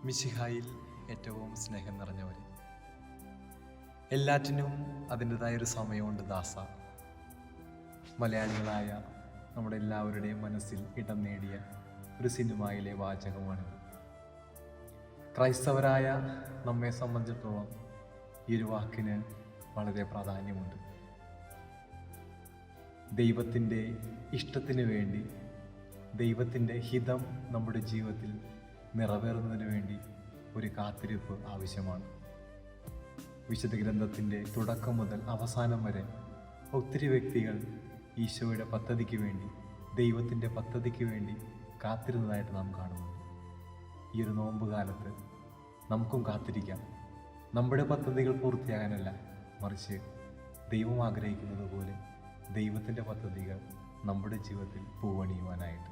മിശിഹായിൽ ഏറ്റവും സ്നേഹം നിറഞ്ഞവർ, എല്ലാറ്റിനും അതിൻ്റെതായൊരു സമയമുണ്ട് ദാസ. മലയാളികളായ നമ്മുടെ എല്ലാവരുടെയും മനസ്സിൽ ഇടം നേടിയ ഒരു സിനിമയിലെ വാചകമാണിത്. ക്രൈസ്തവരായ നമ്മെ സംബന്ധിച്ചിടത്തോളം ഈ ഒരു വാക്കിന് വളരെ പ്രാധാന്യമുണ്ട്. ദൈവത്തിൻ്റെ ഇഷ്ടത്തിന് വേണ്ടി, ദൈവത്തിൻ്റെ ഹിതം നമ്മുടെ ജീവിതത്തിൽ നിറവേറുന്നതിന് വേണ്ടി ഒരു കാത്തിരിപ്പ് ആവശ്യമാണ്. വിശുദ്ധ ഗ്രന്ഥത്തിൻ്റെ തുടക്കം മുതൽ അവസാനം വരെ ഒത്തിരി വ്യക്തികൾ ഈശോയുടെ പദ്ധതിക്ക് വേണ്ടി, ദൈവത്തിൻ്റെ പദ്ധതിക്ക് വേണ്ടി കാത്തിരുന്നതായിട്ട് നാം കാണുന്നു. ഈ ഒരു നോമ്പ് കാലത്ത് നമുക്കും കാത്തിരിക്കാം. നമ്മുടെ പദ്ധതികൾ പൂർത്തിയാകാനല്ല, മറിച്ച് ദൈവം ആഗ്രഹിക്കുന്നത് പോലെ ദൈവത്തിൻ്റെ പദ്ധതികൾ നമ്മുടെ ജീവിതത്തിൽ പൂവണിയുവാനായിട്ട്.